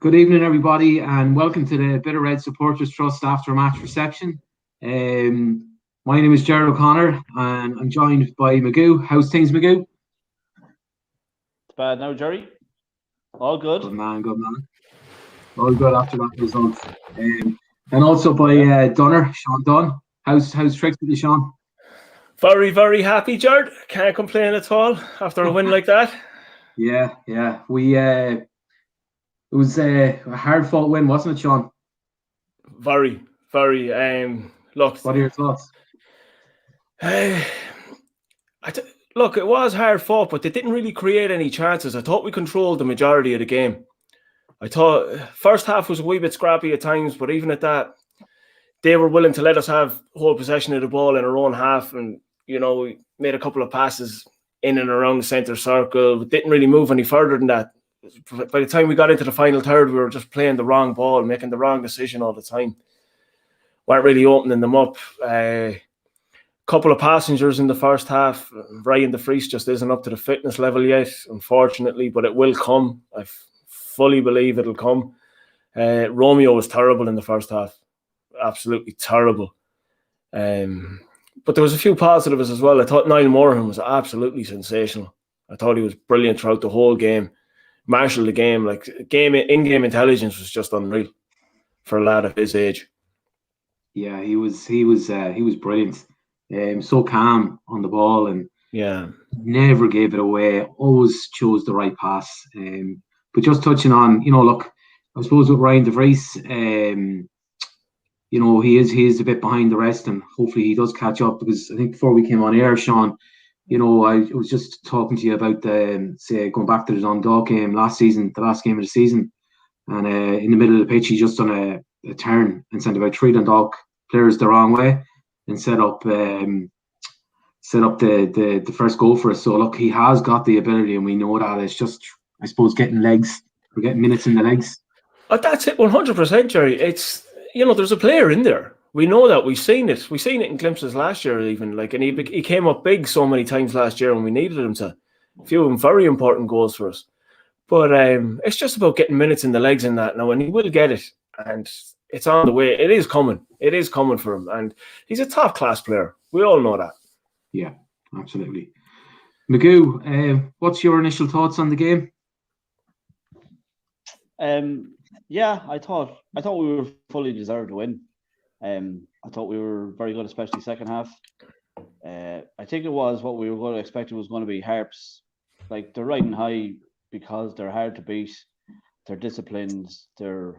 Good evening, everybody, and welcome to the Bitter Red Supporters Trust after match reception. My name is Gerald O'Connor, and I'm joined by Magoo. How's things, Magoo? It's bad now, Jerry. All good. Good man, good man. All good after that result. And also by Dunner, Sean Dunn. How's tricks with you, Sean? Very, very happy, Jared. Can't complain at all after a win like that. Yeah. It was a hard-fought win, wasn't it, Sean? Very, very. Look, what are your thoughts? Look, it was hard fought, but they didn't really create any chances. I thought we controlled the majority of the game. I thought first half was a wee bit scrappy at times, but even at that, they were willing to let us have whole possession of the ball in our own half, and we made a couple of passes in and around the centre circle. We didn't really move any further than that. By the time we got into the final third, we were just playing the wrong ball, making the wrong decision all the time. Weren't really opening them up. Couple of passengers in the first half. Ryan de Vries just isn't up to the fitness level yet, unfortunately, but it will come. I fully believe it'll come. Romeo was terrible in the first half. Absolutely terrible. But there was a few positives as well. I thought Niall Moran was absolutely sensational. I thought he was brilliant throughout the whole game. Marshaled the game. In-game intelligence was just unreal for a lad of his age. Yeah, he was brilliant. So calm on the ball and never gave it away. Always chose the right pass. But just touching on, look, I suppose with Ryan de Vries, he is a bit behind the rest, and hopefully he does catch up, because I think before we came on air, Sean, I was just talking to you about going back to the Dundalk game last season, the last game of the season, and in the middle of the pitch he just done a turn and sent about 3 Dundalk players the wrong way and set up the first goal for us. So look, he has got the ability, and we know that. It's just, I suppose, getting minutes in the legs. But that's it, 100%, Jerry. It's there's a player in there. We know that. We've seen it. We've seen it in glimpses last year, even. And he came up big so many times last year when we needed him to. A few of them very important goals for us. But it's just about getting minutes in the legs in that now, and he will get it. And it's on the way. It is coming. It is coming for him. And he's a top-class player. We all know that. Yeah, absolutely. Magoo, what's your initial thoughts on the game? I thought we were fully deserved to win. I thought we were very good, especially second half. I think it was what we were going to expect. It was going to be Harps. Like, they're riding high because they're hard to beat. They're disciplined. They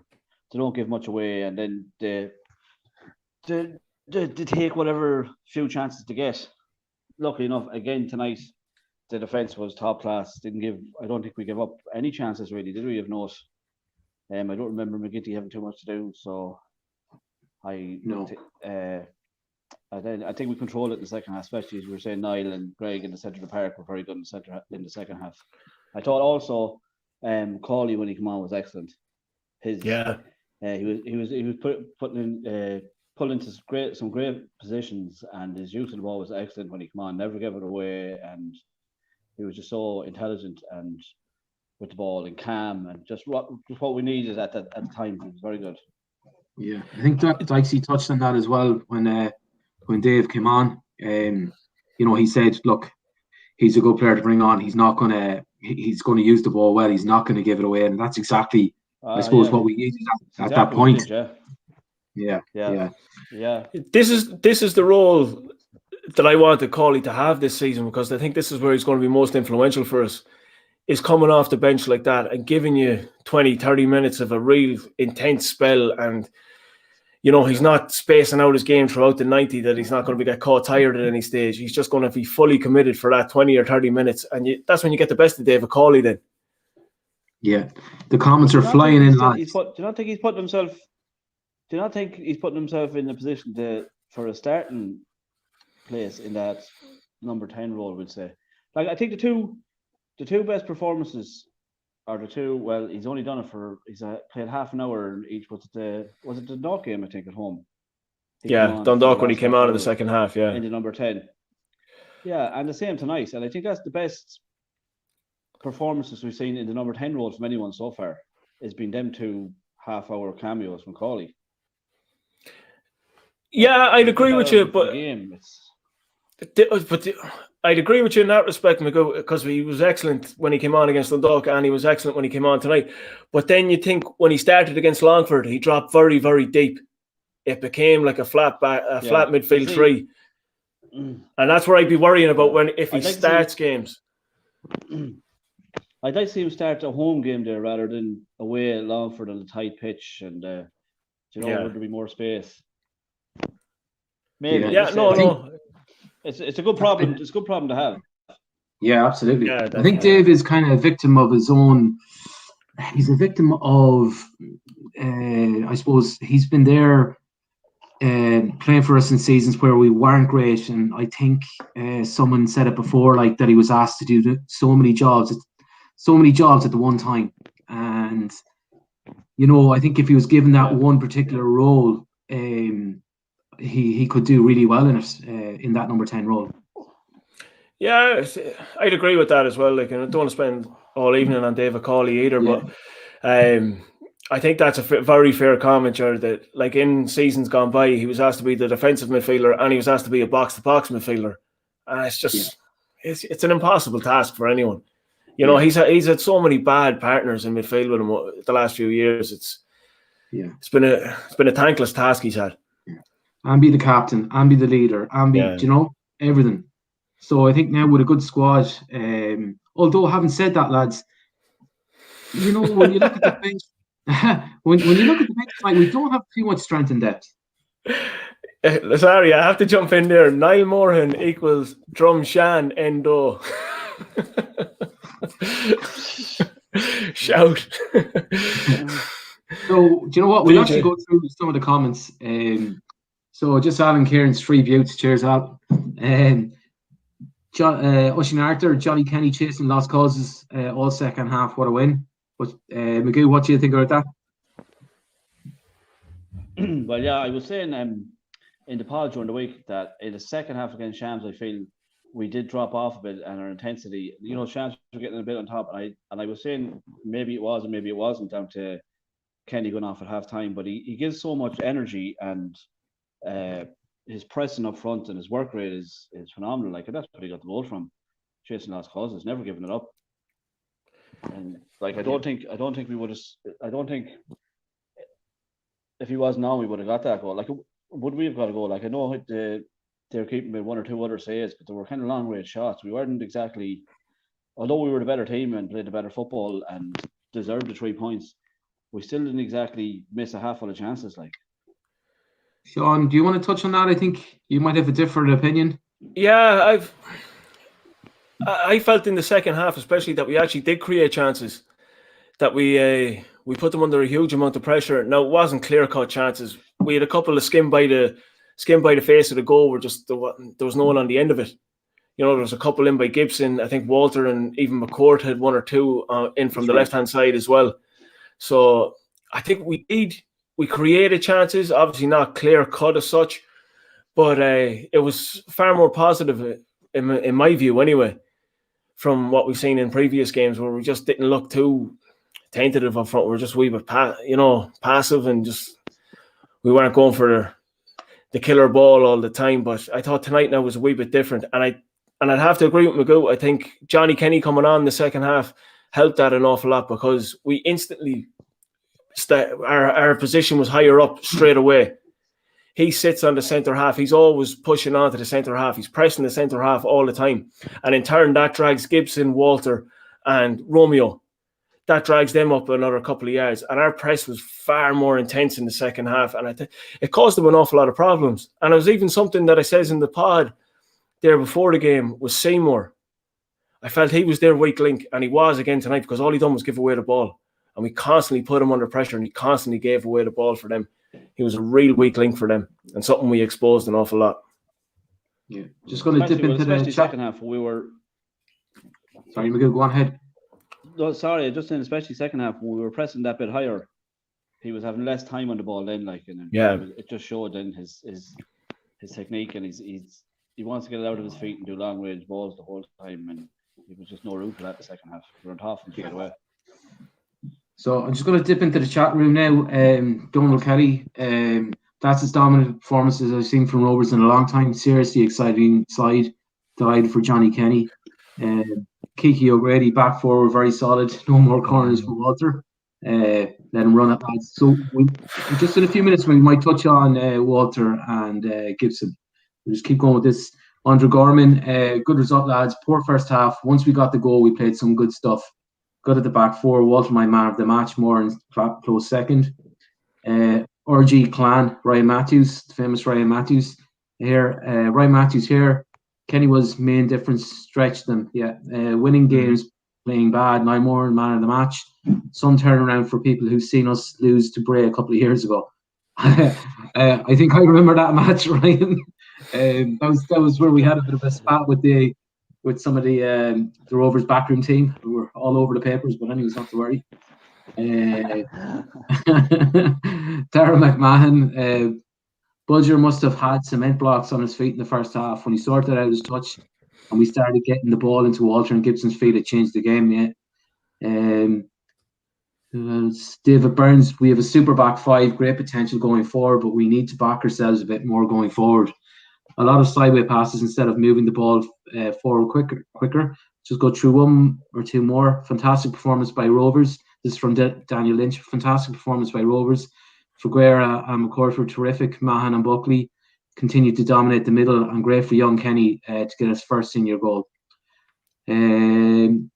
don't give much away, and then they take whatever few chances to get. Luckily enough, again tonight, the defence was top class. I don't think we gave up any chances really, did we? Of note. I don't remember McGinty having too much to do, so I think we controlled it in the second half, especially as we were saying. Niall and Greg in the centre of the park were very good in the second half. I thought also Cawley, when he came on, was excellent. He was put into some great positions, and his use of the ball was excellent when he came on. Never gave it away, and he was just so intelligent and with the ball and calm, and just what we needed at the time. It was very good. Yeah, I think Dykesy touched on that as well when Dave came on. He said, look, he's a good player to bring on. He's going to use the ball well. He's not going to give it away, and that's exactly, I suppose, what we needed at that point. Yeah. This is the role that I wanted Cawley to have this season, because I think this is where he's going to be most influential for us, is coming off the bench like that and giving you 20, 30 minutes of a real intense spell. And, he's not spacing out his game throughout the 90, that he's not going to get caught tired at any stage. He's just going to be fully committed for that 20 or 30 minutes. And that's when you get the best of David Cawley then. Yeah. The comments are flying in, lads. Do you not think he's putting himself in a position for a starting place in that number 10 role, we'll say? Like, I think the two best performances are he's only done it he's played half an hour in each. Was it the Dundalk game, I think, at home? Dundalk when he came on in the second half, in the number 10. Yeah, and the same tonight. And I think that's the best performances we've seen in the number 10 role from anyone so far. has been them 2 half-hour cameos from Cawley. Yeah, I'd agree with you, but I'd agree with you in that respect, McGoo, because he was excellent when he came on against Dundalk, and he was excellent when he came on tonight. But then you think when he started against Longford, he dropped very, very deep. It became like a flat midfield three, and that's where I'd be worrying about if he starts games. I'd like to see him start a home game there rather than away at Longford on a tight pitch, and would there be more space? Maybe. It's a good problem. It's a good problem to have. Yeah, absolutely. Yeah, I think Dave is kind of a victim of his own. He's a victim of, I suppose, he's been there playing for us in seasons where we weren't great, and I think someone said it before, like that he was asked to do so many jobs at the one time, and I think if he was given that one particular role, he could do really well in it, in that number 10 role. Yeah, I'd agree with that as well. Like, and I don't want to spend all evening on David Cawley either, but I think that's a very fair comment, Jared, that like in seasons gone by, he was asked to be the defensive midfielder and he was asked to be a box-to-box midfielder. And it's just, it's an impossible task for anyone. He's had so many bad partners in midfield with him the last few years. It's been a thankless task he's had. And be the captain, and be the leader, and be, everything. So I think now with a good squad, although having said that, lads, when you look at the bench, when you look at the bench tonight, we don't have too much strength and depth. Sorry, I have to jump in there. Niall Moran equals Drumshan Endo. Shout. So, do you know what? We'll actually go through some of the comments. So, just Alan Kieran's 3 views. Cheers, Al. Oisin Arthur, Johnny Kenny chasing lost causes all second half. What a win. But McGoo, what do you think about that? Well, I was saying in the pod during the week that in the second half against Shams, I feel we did drop off a bit, and our intensity, Shams were getting a bit on top, and I was saying maybe it was and maybe it wasn't down to Kenny going off at half time, but he gives so much energy, and his pressing up front and his work rate is phenomenal. Like, that's where he got the goal from, chasing lost causes, never giving it up. And like, I don't think we would have. I don't think if he wasn't on, we would have got that goal. Like, would we have got a goal? Like, I know they're keeping with 1 or 2 other saves, but they were kind of long range shots. We weren't exactly, although we were the better team and played the better football and deserved the 3 points, we still didn't exactly miss a half full of chances. Like, Sean, do you want to touch on that? I think you might have a different opinion. Yeah, I felt in the second half, especially, that we actually did create chances, that we put them under a huge amount of pressure. Now, it wasn't clear-cut chances. We had a couple of skim by the face of the goal where just there was no one on the end of it. There was a couple in by Gibson. I think Walter and even McCourt had 1 or 2 in from the left-hand side as well. So I think we created chances, obviously not clear-cut as such, but it was far more positive in my view anyway, from what we've seen in previous games where we just didn't look too tentative up front. We were just a wee bit passive, and just we weren't going for the killer ball all the time. But I thought tonight now was a wee bit different, and I'd have to agree with McGoo. I think Johnny Kenny coming on in the second half helped that an awful lot, because we instantly our position was higher up straight away. He sits on the centre half. He's always pushing onto the centre half. He's pressing the centre half all the time. And in turn, that drags Gibson, Walter, and Romeo. That drags them up another couple of yards. And our press was far more intense in the second half. And it caused them an awful lot of problems. And it was even something that I says in the pod there before the game was Seymour. I felt he was their weak link, and he was again tonight, because all he done was give away the ball. And we constantly put him under pressure, and he constantly gave away the ball for them. He was a real weak link for them, and something we exposed an awful lot. Yeah, just going to dip into the second half. We were. Sorry, McGill, go on ahead. No, sorry, just saying, especially second half when we were pressing that bit higher, he was having less time on the ball then. Like, and it just showed then his technique, and he wants to get it out of his feet and do long range balls the whole time, and there was just no room for that in the second half. We were on top and straight away. So I'm just going to dip into the chat room now. Donal Kelly, that's as dominant performances I've seen from Rovers in a long time. Seriously exciting side. Delighted for Johnny Kenny. Kiki O'Grady back forward, very solid. No more corners for Walter. Let him run at lads. So just in a few minutes we might touch on Walter and Gibson. We'll just keep going with this. Andrew Gorman, good result, lads. Poor first half. Once we got the goal, we played some good stuff. Good at the back four. Walter, my man of the match. Moran close second. RG Clan, Ryan Matthews, the famous Ryan Matthews here. Ryan Matthews here. Kenny was main difference, stretched them. Yeah, winning games, playing bad. Niall Moran, man of the match. Some turnaround for people who've seen us lose to Bray a couple of years ago. I think I remember that match, Ryan. That was where we had a bit of a spat with some of the Rovers backroom team who were all over the papers, but anyways, not to worry. Darragh McMahon, Budger must have had cement blocks on his feet in the first half. When he sorted out his touch and we started getting the ball into Walter and Gibson's feet, it changed the game. David Burns, we have a super back five, great potential going forward, but we need to back ourselves a bit more going forward. A lot of sideway passes instead of moving the ball forward quicker. Just go through one or two more. Fantastic performance by Rovers. This is from Daniel Lynch. Fantastic performance by Rovers. Figueira and McCord were terrific. Mahan and Buckley continued to dominate the middle, and great for young Kenny to get his first senior goal. Then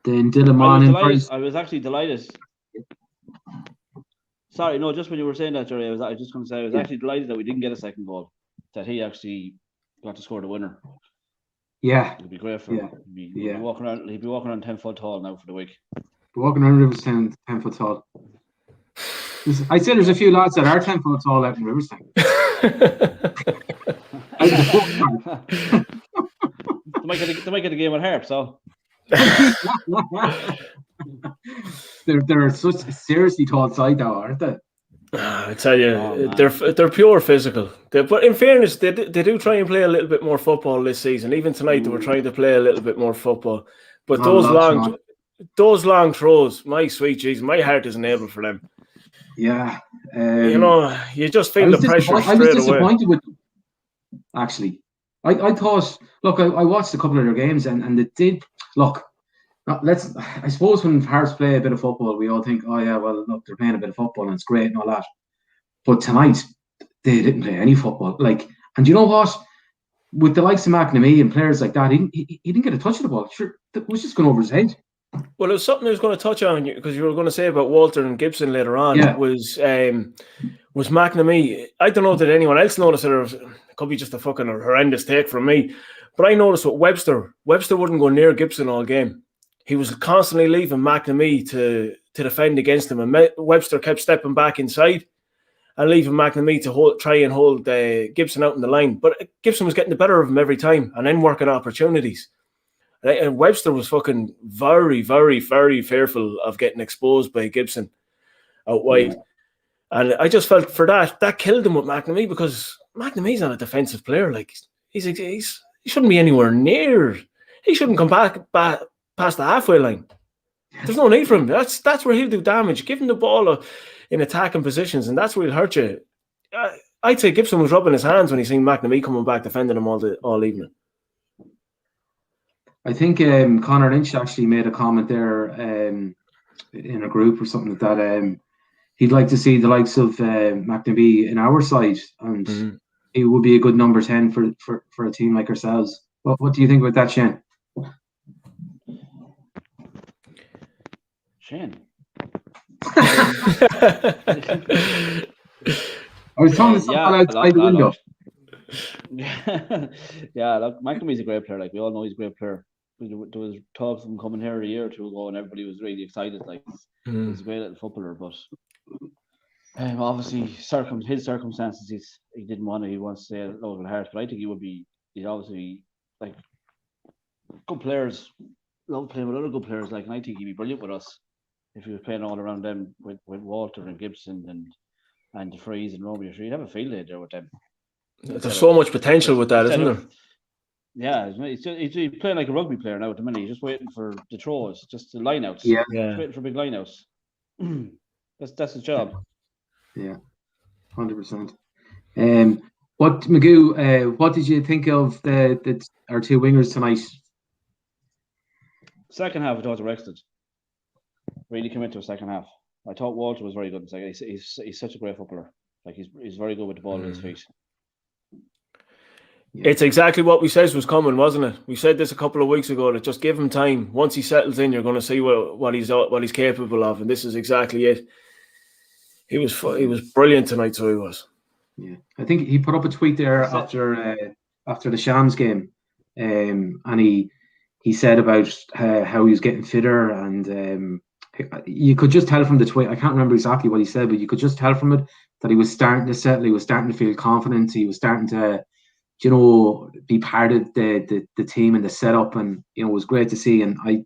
Dylan Mann. I was actually delighted. Sorry, no, just when you were saying that, Jerry, I was just going to say I was actually delighted that we didn't get a second goal. That he actually got to score the winner. Yeah, it'd be great for him. He'd be walking around 10 foot tall now for the week. Walking around Riverstown 10 foot tall. I'd say there's a few lads that are 10 foot tall out in Riverstown. They might get a game at Harps, so. They're such a seriously tall side now, aren't they? I tell you, they're pure physical. But in fairness, they do try and play a little bit more football this season. Even tonight, they were trying to play a little bit more football. But those long throws, my sweet Jesus, my heart isn't able for them. Yeah, you just feel the pressure straight away. I was disappointed with them, actually. I thought, look, I watched a couple of their games and they did look. I suppose when Harps play a bit of football, we all think, oh yeah, well, look, they're playing a bit of football and it's great and all that. But tonight, they didn't play any football. And you know what? With the likes of McNamee and players like that, he didn't get a touch of the ball. Sure, it was just going over his head. Well, it was something I was going to touch on because you were going to say about Walter and Gibson later on. Yeah. Was McNamee. I don't know that anyone else noticed it. It could be just a fucking horrendous take from me. But I noticed with Webster. Webster wouldn't go near Gibson all game. He was constantly leaving McNamee to defend against him, and Webster kept stepping back inside and leaving McNamee to try and hold Gibson out in the line. But Gibson was getting the better of him every time and then working opportunities. And Webster was fucking very, very, very fearful of getting exposed by Gibson out wide. And I just felt for that killed him with McNamee because McNamee's not a defensive player. Like he shouldn't be anywhere near. He shouldn't come back past the halfway line. There's no need for him. That's where he'll do damage. Give him the ball in attacking positions, and that's where he'll hurt you. I'd say Gibson was rubbing his hands when he seen McNamee coming back defending him all evening. I think Conor Lynch actually made a comment there in a group or something like that. He'd like to see the likes of McNamee in our side, and he would be a good number 10 for a team like ourselves. What do you think about that, Shane? Shane. I was talking to someone outside the window. Yeah, look, McNamee's a great player. Like we all know, he's a great player. There was talks of him coming here a year or two ago, and everybody was really excited. Like he's a great little footballer, but obviously his circumstances, he didn't want to. He wants to stay at local Hearts, but I think he'd obviously like good players. Love playing with other good players. Like, and I think he'd be brilliant with us if he was playing all around them with Walter and Gibson and the Freeze and Romeo. Sure, you'd have a field day there with them. There's so much potential with that, isn't there? Yeah, he's playing like a rugby player now at the minute. He's just waiting for the throws, just the lineouts. Yeah. He's waiting for big lineouts. That's his job. Yeah, 100%. What Magoo? What did you think of our two wingers tonight? Second half, I thought were excellent. Really came into a second half. I thought Walter was very good in the second. He's such a great footballer. Like he's very good with the ball at his feet. Yeah. It's exactly what we said was coming, wasn't it? We said this a couple of weeks ago, that just give him time. Once he settles in, you're going to see what he's capable of, and this is exactly it. He was brilliant tonight, so he was. Yeah, I think he put up a tweet there after the Shams game, and he said about how he was getting fitter, and you could just tell from the tweet. I can't remember exactly what he said, but you could just tell from it that he was starting to settle. He was starting to feel confident. He was starting to, be part of the team and the setup, and it was great to see. And I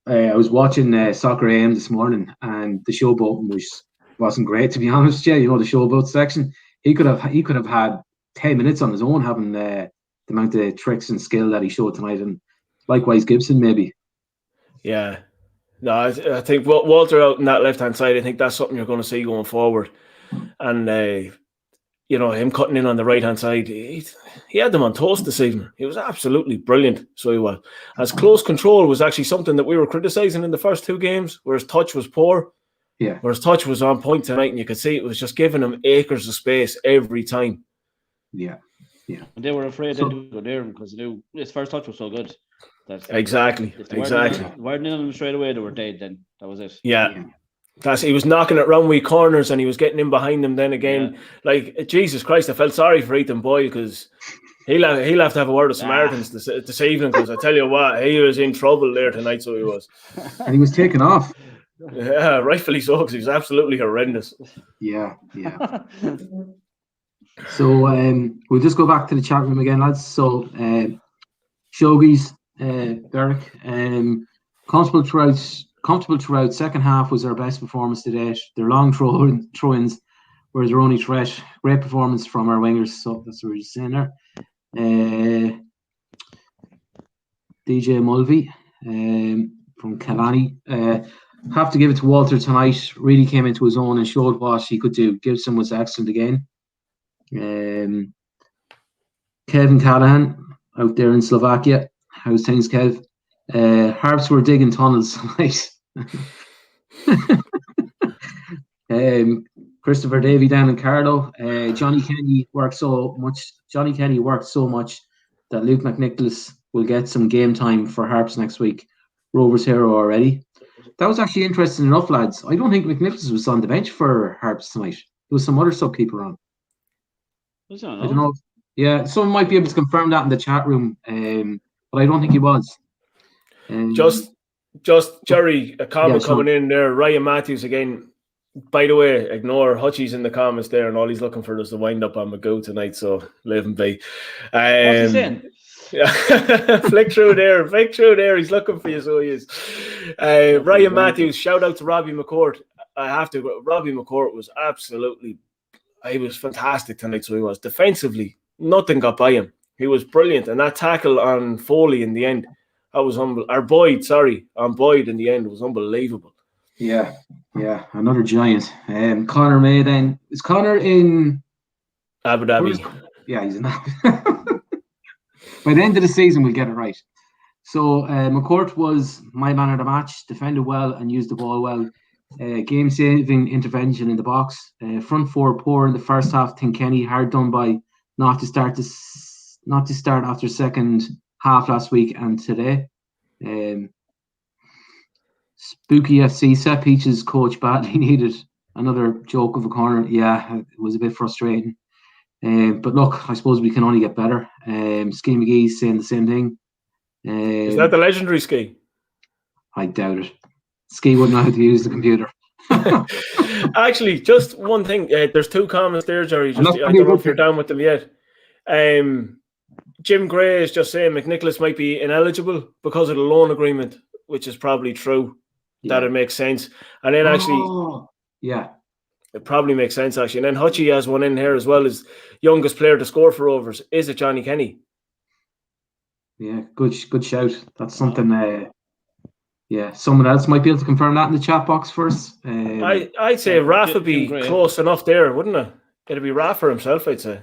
was watching Soccer AM this morning, and the showboating wasn't great, to be honest. Yeah, the showboat section. He could have had 10 minutes on his own, having the amount of tricks and skill that he showed tonight, and likewise Gibson maybe. Yeah, no, I think Walter out in that left hand side. I think that's something you're going to see going forward, and him cutting in on the right hand side. He had them on toast this evening. He was absolutely brilliant. So he was. As close control was actually something that we were criticising in the first two games, where his touch was poor. Yeah. Where his touch was on point tonight, and you could see it was just giving him acres of space every time. Yeah. And they were afraid to go there because they knew his first touch was so good. Exactly. If they weren't in on him straight away, they were dead. Then that was it. Yeah. He was knocking it round with corners, and he was getting in behind them. Then again, like Jesus Christ, I felt sorry for Ethan Boyle, because he'll have to have a word of Samaritans this evening, because I tell you what, he was in trouble there tonight. So he was, and he was taken off. Yeah, rightfully so, because he was absolutely horrendous. Yeah. So we'll just go back to the chat room again, lads. So Shogies, Derek, comfortable throughout. Second half was our best performance to date. Their long throw-ins were their only threat. Great performance from our wingers. So that's what we're just saying there. DJ Mulvey from Kalani. Have to give it to Walter tonight. Really came into his own and showed what he could do. Gibson was excellent again. Kevin Callahan out there in Slovakia. How's things, Kev? Harps were digging tunnels tonight. Christopher Davey down in Carlo. Johnny Kenny worked so much that Luke McNicholas will get some game time for Harps next week. Rovers hero already. That was actually interesting enough, lads. I don't think McNicholas was on the bench for Harps tonight. There was some other sub keeper on. I don't know. Yeah, someone might be able to confirm that in the chat room, but I don't think he was. Just Jerry, a comment coming in there. Ryan Matthews again. By the way, ignore Hutchie's in the comments there, and all he's looking for is the wind up on Magoo tonight. So leave him be. What's he saying? Yeah, flick through there. He's looking for you, so he is. Ryan Matthews, shout out to Robbie McCourt. Robbie McCourt was he was fantastic tonight. So he was defensively, nothing got by him. He was brilliant, and that tackle on Foley in the end, that was on Boyd in the end was unbelievable. Yeah, another giant. Connor May then. Is Connor in Abu Dhabi? Yeah, he's in Abu Dhabi. By the end of the season, we'll get it right. So McCourt was my man of the match, defended well and used the ball well. Game-saving intervention in the box. Front four poor in the first half. Kenny hard done by not to start after second half last week and today. Spooky FC set Peach's coach badly needed another joke of a corner. Yeah, it was a bit frustrating. But look, I suppose we can only get better. Ski McGee's saying the same thing. Is that the legendary Ski? I doubt it. Ski wouldn't know how to use the computer. Actually, just one thing. There's two comments there, Jerry. I don't know if you're down with them yet. Jim Gray is just saying McNicholas might be ineligible because of the loan agreement, which is probably true. That it makes sense. And then it probably makes sense actually. And then Hutchie has one in here as well as youngest player to score for Rovers. Is it Johnny Kenny? Yeah, good shout. That's something Yeah, someone else might be able to confirm that in the chat box first. I'd say Raf would be close enough there, wouldn't it? It'd be Raf for himself, I'd say.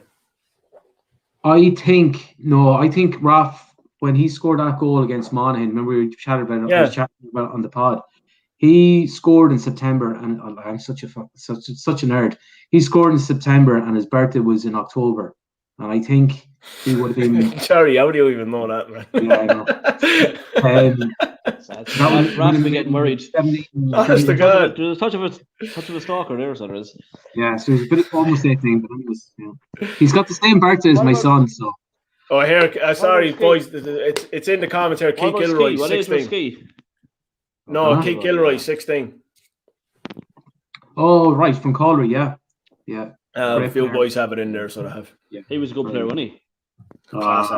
I think Raf, when he scored that goal against Monaghan, remember we chatted about it. I was chatting about it on the pod. He scored in September, and I'm such a nerd. He scored in September, and his birthday was in October. And I think he would have been. Sorry, how do you even know that, man? Yeah, I know. Raf be getting worried. Honest to God, there's a touch of a stalker there, so there is. Yeah, so he's a bit almost 18, but anyways, he's got the same birthday as my son. So. Oh, here, sorry, boys, it's in the commentary. Keith Gilroy, 16. No, Keith Gilroy, 16. Oh, right, from Calgary, yeah. A few boys have it in there, so they have. Yeah. He was a good player, wasn't he? Class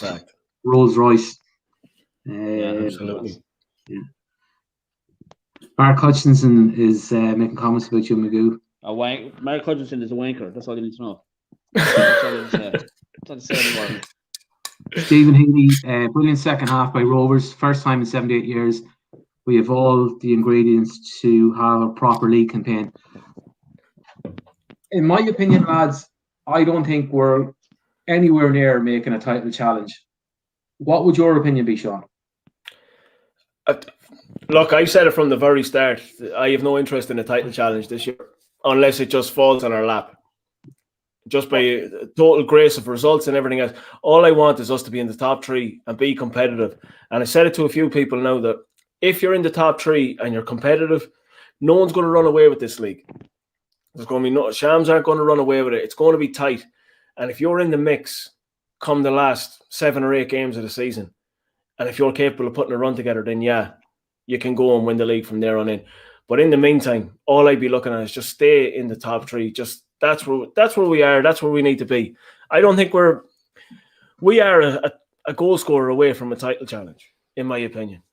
act. Rolls Royce. Absolutely. Yeah. Mark Hutchinson is making comments about you, Magoo. Mark Hutchinson is a wanker. That's all you need to know. That's all to say anymore. Stephen Healy, brilliant second half by Rovers. First time in 78 years. We have all the ingredients to have a proper league campaign. In my opinion, lads, I don't think we're anywhere near making a title challenge. What would your opinion be, Sean? Look, I've said it from the very start. I have no interest in a title challenge this year, unless it just falls on our lap. Just by total grace of results and everything else. All I want is us to be in the top three and be competitive. And I said it to a few people now that if you're in the top three and you're competitive, no one's going to run away with this league. There's going to be Shams aren't going to run away with it. It's going to be tight. And if you're in the mix come the last 7 or 8 games of the season, and if you're capable of putting a run together, then you can go and win the league from there on in. But in the meantime, all I'd be looking at is just stay in the top three. Just that's where we are. That's where we need to be. I don't think we are a goal scorer away from a title challenge, in my opinion.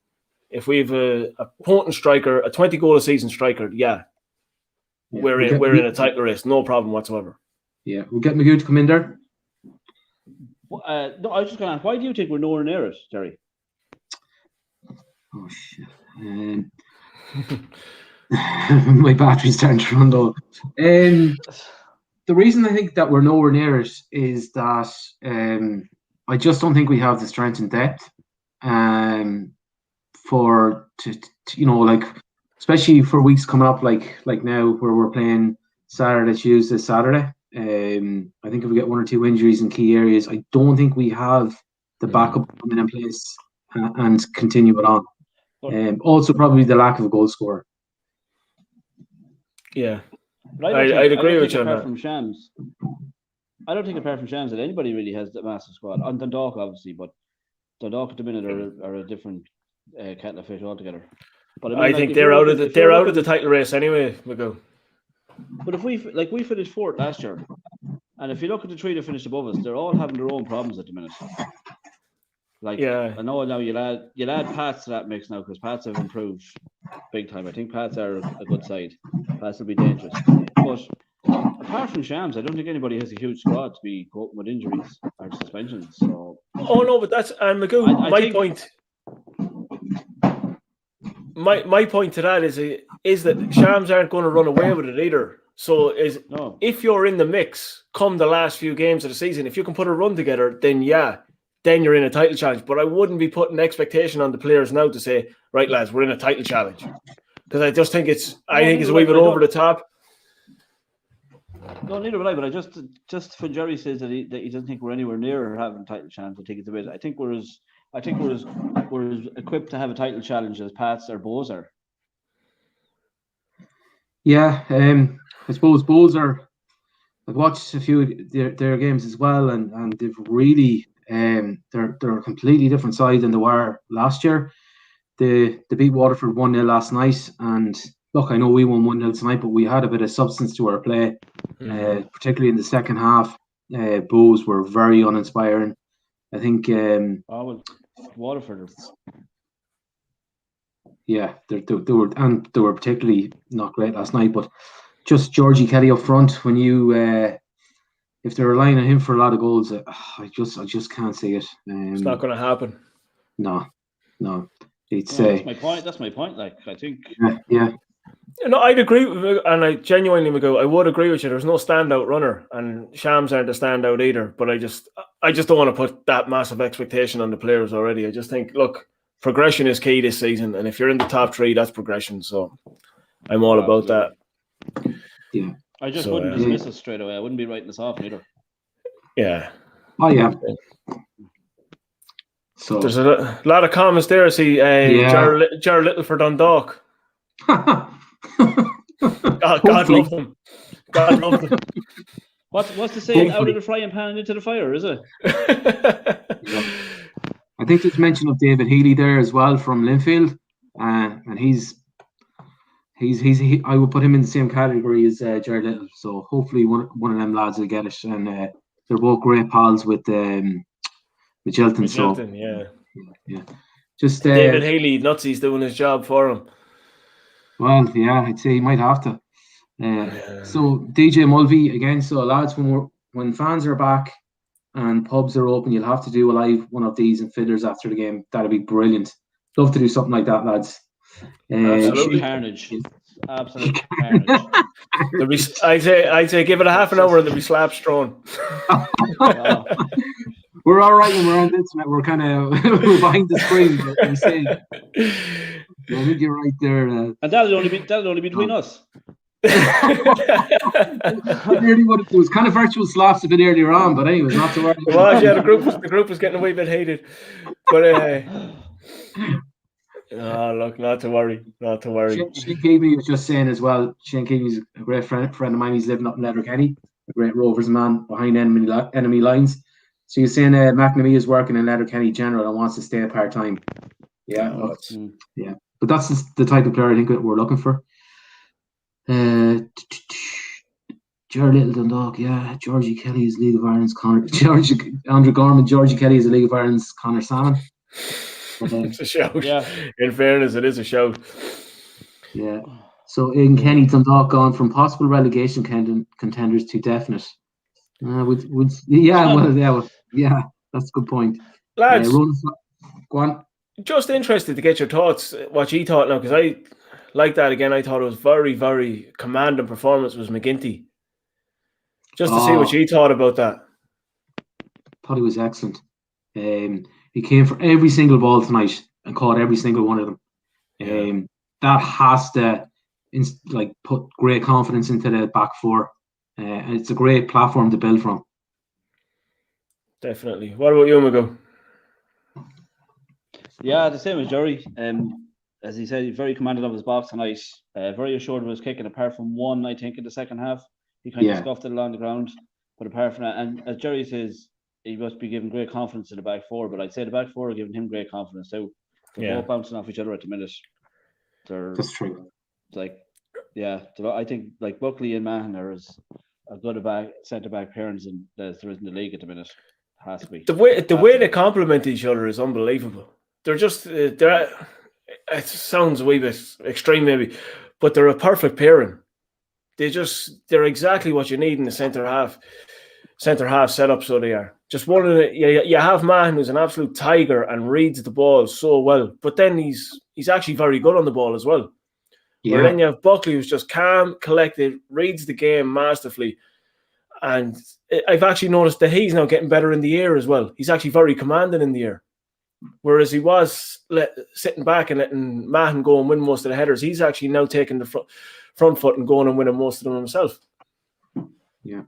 If we have a potent striker, a 20 goal a season striker, we're in a title race, no problem whatsoever. Yeah, we'll get Magoo to come in there. No, I was just going to ask, why do you think we're nowhere near it, Jerry? Oh shit! My battery's starting to run low. The reason I think that we're nowhere near it is that I just don't think we have the strength and depth especially for weeks coming up like now where we're playing Saturday, Tuesday, Saturday. I think if we get 1 or 2 injuries in key areas, I don't think we have the backup coming in place and continue it on. Also, probably the lack of a goal scorer. Yeah, I'd agree with you on that. I don't think apart from Shams that anybody really has the massive squad. On Dundalk, obviously, but Dundalk at the minute are a different kettle of fish altogether. But I think they're out of the title race anyway. We go. But if we finished 4th last year, and if you look at the 3 that finished above us, they're all having their own problems at the minute. I know now you'll add Pats to that mix now because Pats have improved big time. I think Pats are a good side. Pats will be dangerous. But apart from Shams, I don't think anybody has a huge squad to be coping with injuries or suspensions. So. Oh no, but that's Magoo. Point. My point to that is that Shams aren't going to run away with it either. So if you're in the mix come the last few games of the season, if you can put a run together, then you're in a title challenge. But I wouldn't be putting expectation on the players now to say, right lads, we're in a title challenge. Because I just think it's a wee bit over the top. No, neither would I. But I just when Jerry says that he doesn't think we're anywhere near having a title challenge, I think it's a bit. I think we're as equipped to have a title challenge as Pats or Bows are. Yeah, I suppose Bows are. I've watched a few of their games as well, and they've really they're a completely different side than they were last year. They beat Waterford 1-0 last night, and look, I know we won 1-0 tonight, but we had a bit of substance to our play, particularly in the second half. Bows were very uninspiring. I think. Waterford. Yeah, they were particularly not great last night, but just Georgie Kelly up front. When you if they're relying on him for a lot of goals, I just can't see it. It's not going to happen. No. It's that's my point. That's my point. Like, I think. Yeah. No, I'd agree with, and I genuinely would agree with you. There's no standout runner, and Shams aren't a standout either. But I just don't want to put that massive expectation on the players already. I just think, look, progression is key this season, and if you're in the top 3, that's progression. So I'm all about that. Yeah. I just wouldn't dismiss it straight away. I wouldn't be writing this off either. Yeah. Oh yeah. So there's a lot of comments there. I see Jared Little for Dundalk. God love them. God love them. What's the saying? Out of the frying pan and into the fire, is it? I think there's mention of David Healy there as well from Linfield, and he's I would put him in the same category as Jared Little. So hopefully one of them lads will get it, and they're both great pals with Mitchelton. So yeah. Just David Healy, Nutsy's doing his job for him. Well, yeah, I'd say he might have to. So DJ Mulvey again. So lads, when fans are back and pubs are open, you'll have to do a live one of these and fiddlers after the game. That'd be brilliant. Love to do something like that, lads. Absolute carnage. Absolute carnage. I'd say give it a half an hour and there'll be slabs thrown. We're all right when we're on the internet. We're kind of we're behind the screen, but I'm saying. I think you're right there. And that'll only be between us. It was kind of virtual slaps a bit earlier on, but anyways, not to worry. It was, yeah, the group was getting a wee bit heated. But look, not to worry. Shane Keavy was just saying as well, Shane Keavy's a great friend of mine. He's living up in Letterkenny, a great Rovers man behind enemy lines. So you're saying McNamee is working in Letterkenny General and wants to stay part-time. Yeah, yeah. But that's the type of player I think that we're looking for. Jared Little Dundalk, yeah. Georgie Kelly is League of Ireland's Andrew Gorman, Georgie Kelly is the League of Ireland's Conor Salmon. It's a shout. Yeah. In fairness, it is a shout. Yeah. So in Kenny, Dundalk gone from possible relegation contenders to definite. That's a good point. Lads, go on. Just interested to get your thoughts, what you thought now, because I like that again. I thought it was very, very commanding performance was McGinty. Just to see what you thought about that. Thought he was excellent. He came for every single ball tonight and caught every single one of them. That has to put great confidence into the back four. And it's a great platform to build from. Definitely. What about you, Mago? Yeah, the same as Jerry. As he said, he's very commanded of his box tonight. Very assured of his kicking, apart from one, I think, in the second half. He kind of scuffed it along the ground. But apart from that, and as Jerry says, he must be given great confidence to the back four. But I'd say the back four are giving him great confidence too. They're both bouncing off each other at the minute. That's true. I think like Buckley and Mahon are as good a centre back parents as there is in the league at the minute. It has to be. The way they complement each other is unbelievable. They're just it sounds a wee bit extreme maybe, but they're a perfect pairing. They're exactly what you need in the centre half setup. So they are just one of the you have Mahon who's an absolute tiger and reads the ball so well, but then he's actually very good on the ball as well. Yeah. Where then you have Buckley who's just calm, collected, reads the game masterfully. And I've actually noticed that he's now getting better in the air as well. He's actually very commanding in the air. Whereas he was sitting back and letting Mahon go and win most of the headers, he's actually now taking the front foot and going and winning most of them himself. Yeah.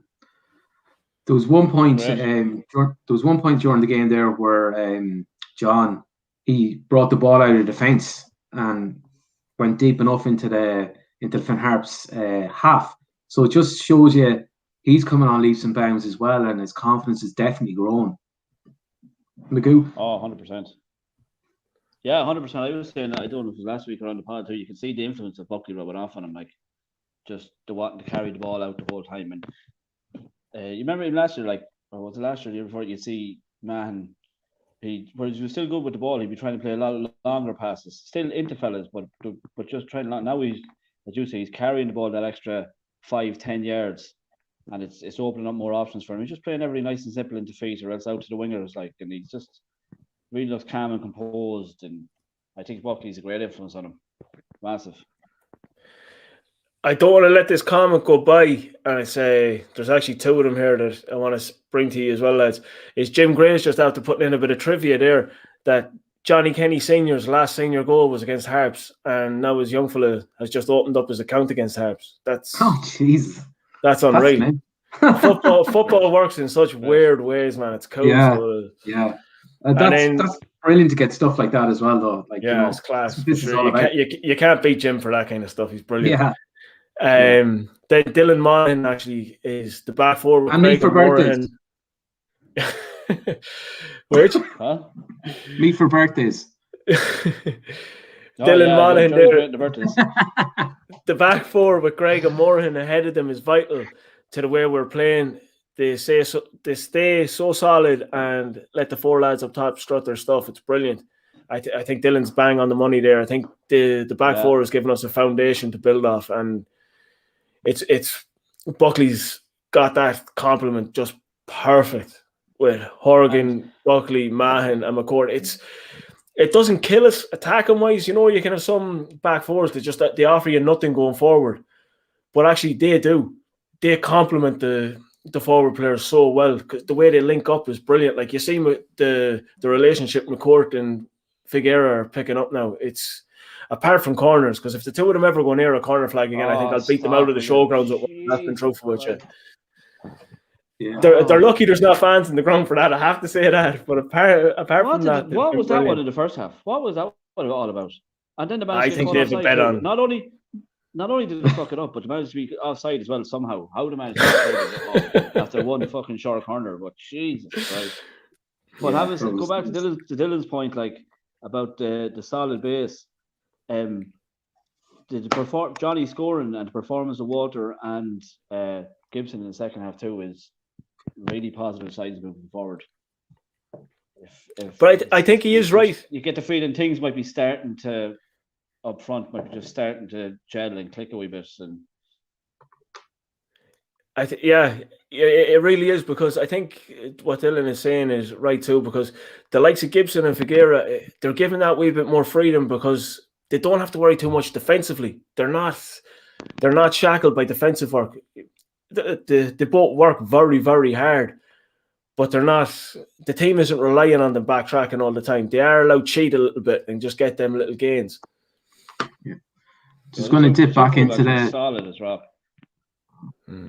There was one point. There was one point during the game there where John he brought the ball out of defence and went deep enough into the Finn Harps half. So it just shows you he's coming on leaps and bounds as well, and his confidence is definitely growing. Magoo? 100%. Yeah, 100%. I was saying that, I don't know if it was last week or on the pod too. You can see the influence of Buckley rubbing off on him, like just the wanting to carry the ball out the whole time. And you remember him last year, or was it last year? The year before, you see Mahon. Whereas he was still good with the ball, he'd be trying to play a lot of longer passes, still into fellas, but just trying long. Now he's, as you say, he's carrying the ball that extra 5-10 yards. And it's opening up more options for him. He's just playing everything nice and simple into feet or else out to the wingers, and he just really looks calm and composed. And I think Buckley's a great influence on him. Massive. I don't want to let this comment go by, and I say there's actually two of them here that I want to bring to you as well, lads. Is Jim Gray's just after putting in a bit of trivia there that Johnny Kenny Senior's last senior goal was against Harps, and now his young fella has just opened up his account against Harps. That's Jesus, that's unreal. Football works in such weird ways, man. It's cool. Yeah. That's brilliant to get stuff like that as well, though. Like, it's class. This is all about. You can't beat Jim for that kind of stuff. He's brilliant. Yeah. Then Dylan Monaghan actually is the back forward. And me for birthdays. Which? Huh? Me for birthdays. Dylan Monaghan there. The back four with Greg and Morahan ahead of them is vital to the way we're playing. They stay so solid and let the four lads up top strut their stuff. It's brilliant. I think Dylan's bang on the money there. I think the back four has given us a foundation to build off, and it's Buckley's got that complement just perfect with Horgan, Buckley, Mahan, and McCord. It doesn't kill us attacking wise. You know, you can have some back fours that they offer you nothing going forward, but actually they do. They complement the forward players so well because the way they link up is brilliant. Like you see with the relationship McCourt and Figueira are picking up now. It's apart from corners, because if the two of them ever go near a corner flag again, I think I'll beat them out of the showgrounds with one left trophy with you. Yeah. They're lucky there's not fans in the ground for that. I have to say that. But apart from that, what was that one in the first half? What was that one all about? And then the man, I think they have a bet on. Not only did they fuck it up, but they managed to be offside as well somehow. How they managed to be after one fucking short corner? But Jesus Christ! But go back to Dylan's point, like about the solid base. Johnny scoring and the performance of Walter and Gibson in the second half too is really positive signs moving forward. But I think he is right. You get the feeling things might be starting to up front, might be just starting to gel and click a wee bit. And it really is, because I think what Dylan is saying is right too, because the likes of Gibson and Figueira, they're given that wee bit more freedom because they don't have to worry too much defensively. They're not shackled by defensive work. They both work very, very hard, but they're not. The team isn't relying on them backtracking all the time. They are allowed to cheat a little bit and just get them little gains. Yeah, just going to dip back into the solid as well.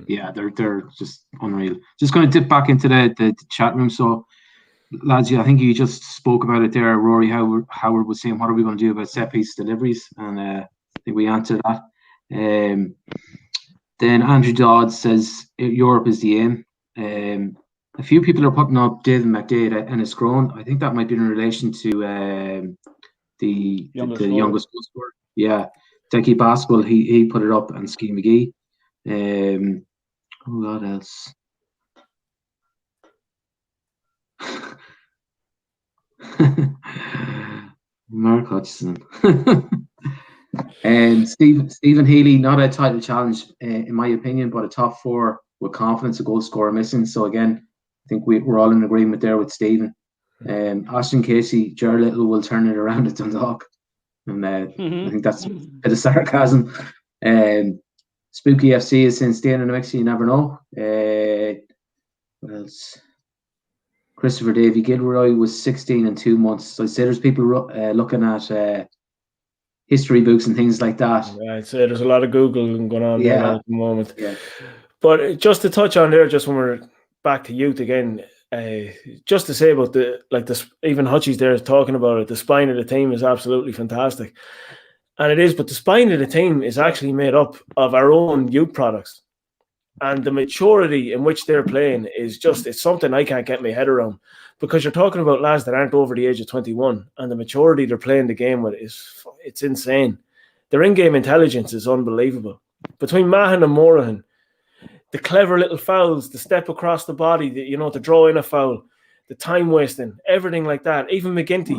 Yeah, they're just unreal. Just going to dip back into the chat room. So, lads, I think you just spoke about it there. Rory Howard was saying, what are we going to do about set piece deliveries? And I think we answered that. Then Andrew Dodd says Europe is the aim. A few people are putting up David McDade and his grown. I think that might be in relation to the youngest goal scorer. Yeah, Decky Basketball, he put it up, and Ski McGee. What else? Mark Hutchison. And Stephen Healy, not a title challenge in my opinion, but a top four with confidence, a goal scorer missing. So again, I think we're all in agreement there with Stephen. Ashton Casey, Ger Little will turn it around at Dundalk. And I think that's a bit of sarcasm. Spooky FC is saying staying in the mix, you never know. What else? Christopher Davy Gilroy was 16 and 2 months. So I'd say there's people looking at history books and things like that. Yeah, I'd say there's a lot of Googling going on there at the moment. Yeah. But just to touch on there, just when we're back to youth again, just to say about even Hutchie's there talking about it, the spine of the team is absolutely fantastic. And it is, but the spine of the team is actually made up of our own youth products. And the maturity in which they're playing is it's something I can't get my head around, because you're talking about lads that aren't over the age of 21, and the maturity they're playing the game with it's insane. Their in-game intelligence is unbelievable. Between Mahan and Morahan, the clever little fouls, the step across the body, to draw in a foul, the time wasting, everything like that. Even McGinty.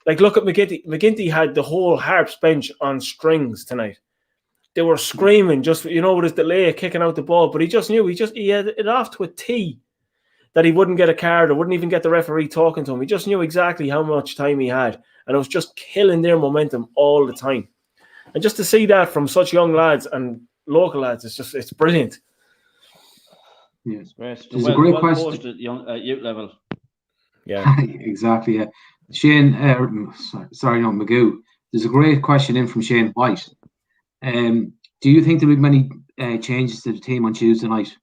Like, look at McGinty. McGinty had the whole Harps bench on strings tonight. They were screaming just, with his delay kicking out the ball, but he just knew. He had it off to a tee. that he wouldn't get a card or wouldn't even get the referee talking to him. He just knew exactly how much time he had, and it was just killing their momentum all the time. And just to see that from such young lads and local lads, it's brilliant. Yeah, it's great. There's a great question at youth level. Yeah, exactly. Yeah, Shane. Magoo. There's a great question in from Shane White. Do you think there'll be many changes to the team on Tuesday night?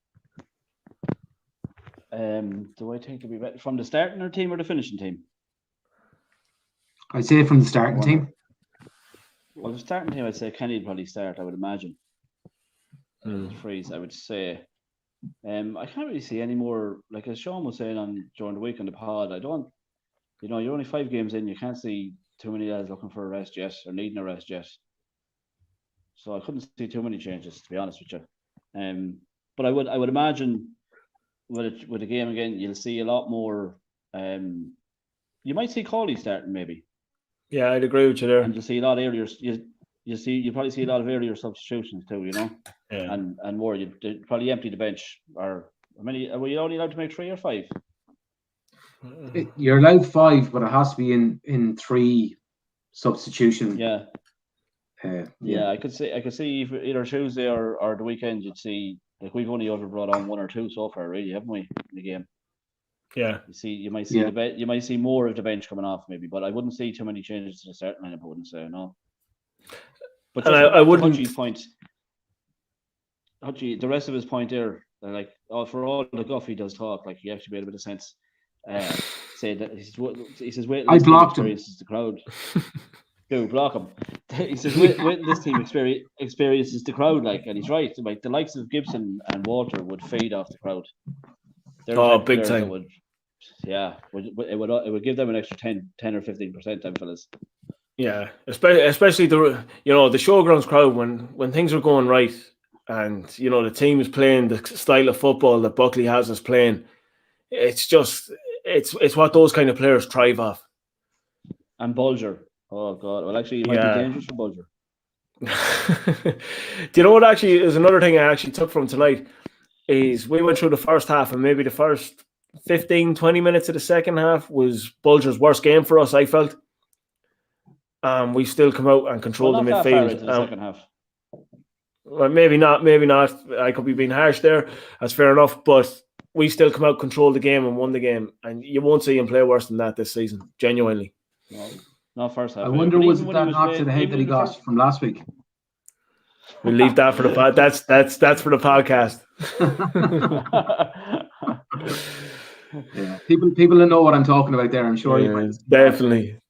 Do I think it'll be better from the starting team or the finishing team? I'd say from the starting team. Well, the starting team, I'd say Kenny would probably start, I would imagine. Freeze, I would say. I can't really see any more, like as Sean was saying during the week on the pod, you're only 5 games in, you can't see too many lads looking for a rest yet or needing a rest yet. So I couldn't see too many changes, to be honest with you. But I would imagine with the game again, you'll see a lot more. You might see Cawley starting maybe. Yeah, I'd agree with you there. And you'll see a lot earlier. You probably see a lot of earlier substitutions too. Yeah. And more. You'd probably empty the bench. Or how many? Were you only allowed to make 3 or 5? You're allowed 5, but it has to be in 3 substitution. Yeah. I could see either Tuesday or the weekend. You'd see, like, we've only ever brought on 1 or 2 so far, really, haven't we, in the game? Yeah. You might see more of the bench coming off maybe, but I wouldn't see too many changes to the starting lineup. I wouldn't say no. But I wouldn't. Hutchie's point. Hutchie, the rest of his point there, like, for all the guff he does talk, like, he actually made a bit of sense. Say that he says, "Wait, I blocked him." The crowd. Do block him. He says, "Wait, this team experiences the crowd." Like, and he's right. Like, the likes of Gibson and Walter would fade off the crowd. Big time. It would give them an extra 10 or 15%, them fellas. Yeah, especially the showgrounds crowd when things are going right, and the team is playing the style of football that Buckley has us playing. It's what those kind of players thrive off. And Bulger, oh God! Well, actually, it might be dangerous for Bulger. Do you know what actually is another thing I actually took from tonight? Is we went through the first half, and maybe the first 15-20 minutes of the second half was Bulger's worst game for us, I felt. We still come out and control the midfield. The second half. Well, maybe not. I could be being harsh there. That's fair enough. But we still come out, control the game, and won the game. And you won't see him play worse than that this season. Genuinely. No, not first half. I wonder was it that knock to the head that he got from last week? We'll leave that for the pod. That's for the podcast. Yeah, people that know what I'm talking about there, I'm sure. Definitely.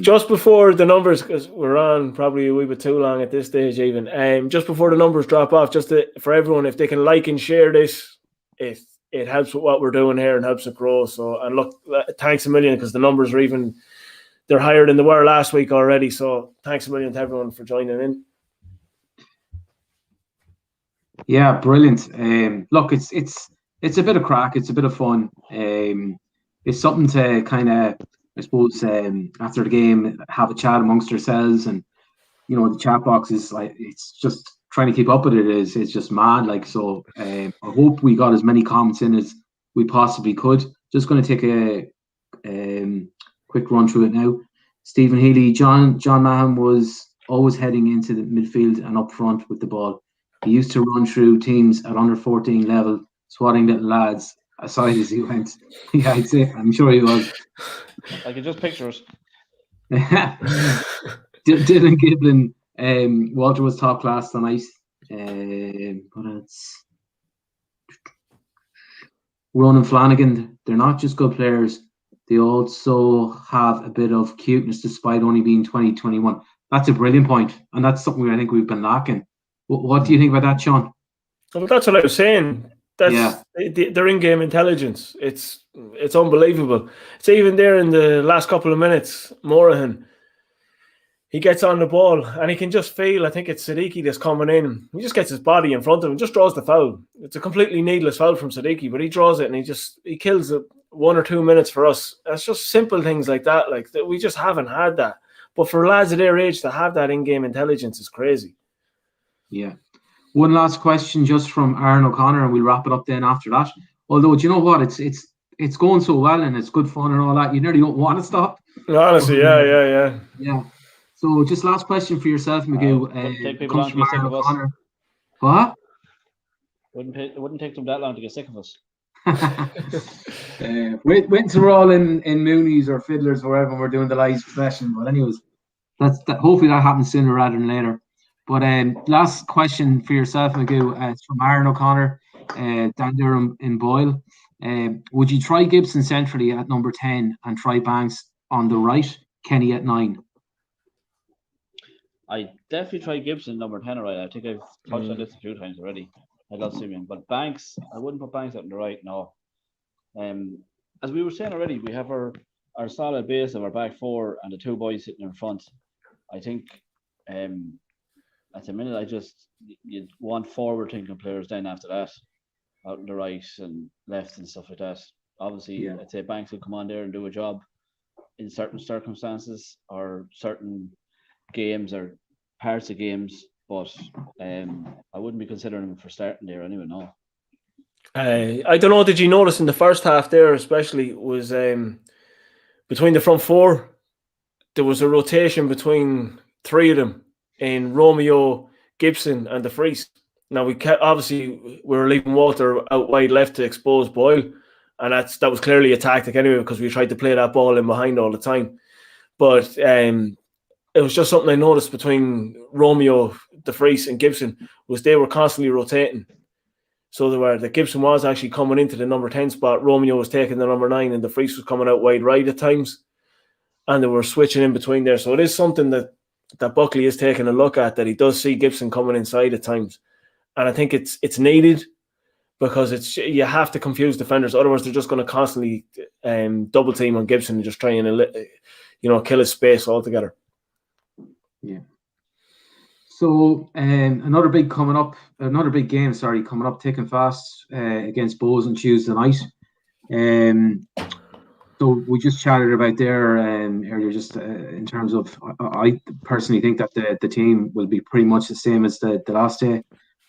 Just before the numbers, because we're on probably a wee bit too long at this stage, even. Just before the numbers drop off, for everyone, if they can like and share this, it helps with what we're doing here and helps it grow. So, and look, thanks a million, because the numbers are they're higher than they were last week already. So, thanks a million to everyone for joining in. Yeah, brilliant. Look, it's a bit of crack. It's a bit of fun. It's something to kind of, I suppose, after the game, have a chat amongst ourselves, and the chat box is like, it's just trying to keep up with it. It's just mad. Like, so, I hope we got as many comments in as we possibly could. Just going to take a quick run through it now. Stephen Healy, John Mahon was always heading into the midfield and up front with the ball. He used to run through teams at under 14 level, swatting little lads aside as he went. Yeah, I'd say, I'm sure he was. I can just picture us. Dylan Giblin, Walter was top class tonight. What else? Ronan Flanagan, they're not just good players, they also have a bit of cuteness despite only being 2021. That's a brilliant point, and that's something I think we've been lacking. What do you think about that, Sean? Well, that's what I was saying. That's their in-game intelligence. It's unbelievable. It's even there in the last couple of minutes. Morahan, he gets on the ball and he can just feel, I think it's Siddiqui that's coming in. He just gets his body in front of him, just draws the foul. It's a completely needless foul from Siddiqui, but he draws it and he kills it 1 or 2 minutes for us. That's just simple things like that. Like, that we just haven't had that. But for lads of their age to have that in-game intelligence is crazy. Yeah. One last question just from Aaron O'Connor, and we'll wrap it up then after that. Although, do you know what? It's going so well and it's good fun and all that. You nearly don't want to stop. Honestly, yeah. So, just last question for yourself, Magoo. Take people comes long to from get sick Aaron of us. O'Connor. What? It wouldn't take them that long to get sick of us. Wait until we're all in Moonies or Fiddlers or wherever we're doing the live session. But anyways, hopefully that happens sooner rather than later. But last question for yourself, Magoo. It's from Aaron O'Connor, down there in Boyle. Would you try Gibson centrally at number 10 and try Banks on the right, Kenny at 9? I definitely try Gibson number 10 right. I think I've touched on this a few times already. I love Simeon, but Banks, I wouldn't put Banks out on the right. No. As we were saying already, we have our solid base of our back four and the two boys sitting in front. I think at the minute, you'd want forward thinking players then after that, out on the right and left and stuff like that. Obviously, I'd say Banks will come on there and do a job in certain circumstances or certain games or parts of games, but I wouldn't be considering him for starting there anyway. No. I don't know. Did you notice in the first half there, especially, was between the front four, there was a rotation between three of them in Romeo, Gibson, and De Vries. Now we were leaving Walter out wide left to expose Boyle, and that was clearly a tactic anyway because we tried to play that ball in behind all the time. But it was just something I noticed between Romeo, De Vries, and Gibson was they were constantly rotating. So the Gibson was actually coming into the number 10 spot. Romeo was taking the number 9, and De Vries was coming out wide right at times, and they were switching in between there. So it is something that Buckley is taking a look at, that he does see Gibson coming inside at times, and I think it's needed because you have to confuse defenders. Otherwise, they're just going to constantly double team on Gibson and just try and kill his space altogether. Yeah. So another big game coming up, taking fast against Bows on Tuesday night. So we just chatted about there earlier, just in terms of I personally think that the team will be pretty much the same as the last day.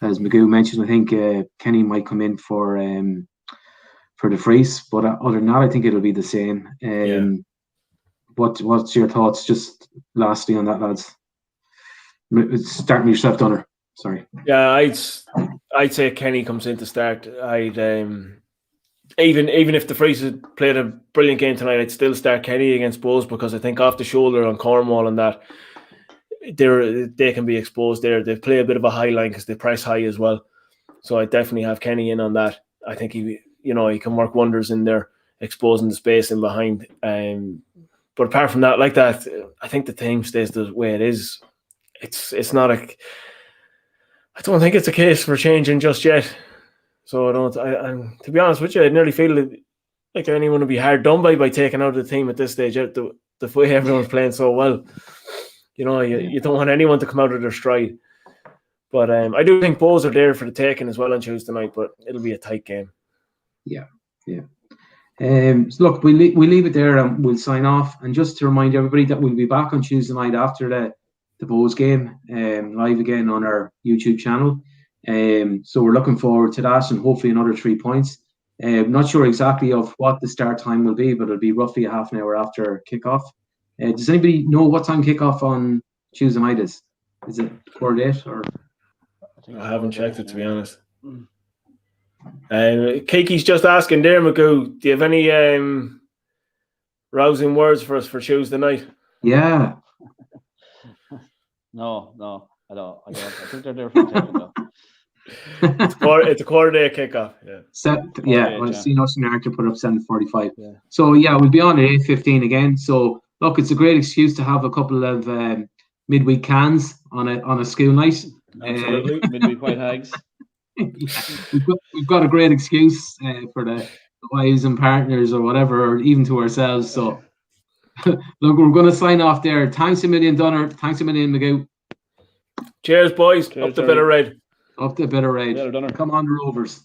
As Magoo mentioned, I think Kenny might come in for De Vries, but other than that, I think it'll be the same. What's your thoughts? Just lastly on that, lads. Starting with yourself, Dunner. Sorry. Yeah, I'd say Kenny comes in to start. I'd even if De Vries had played a brilliant game tonight, I'd still start Kenny against Bows because I think off the shoulder on Cornwall and that they can be exposed there. They play a bit of a high line because they press high as well. So I definitely have Kenny in on that. I think he can work wonders in there, exposing the space in behind. But apart from that, like that, I think the team stays the way it is. It's not I don't think it's a case for changing just yet. So I'm to be honest with you, I nearly feel like anyone would be hard done by taking out the team at this stage. The way everyone's playing so well, you don't want anyone to come out of their stride. But I do think Bows are there for the taking as well on Tuesday night, but it'll be a tight game. Yeah. So look, we'll leave it there and we'll sign off. And just to remind everybody that we'll be back on Tuesday night after the Bows game, live again on our YouTube channel. So we're looking forward to that and hopefully another 3 points. Not sure exactly of what the start time will be, but it'll be roughly a half an hour after kickoff. Does anybody know what time kickoff on Tuesday night is? Is it 4:08 or? I haven't checked it, to be honest. Kiki's just asking there, Magoo, do you have any rousing words for us for Tuesday night? Yeah. No, I don't. I think they're there for the taking, though. It's a quarter-day kickoff. Yeah. I've seen us in Arthur put up 7:45. Yeah. So yeah, we'll be on at 8:15 again. So look, it's a great excuse to have a couple of midweek cans on a school night. Absolutely, midweek white hags. We've got a great excuse for the wives and partners or whatever, or even to ourselves. So look, we're going to sign off there. Thanks a million, Dunner. Thanks a million, Magoo. Cheers, boys. Up the bit of red. Up the bit of red. Come on, the Rovers.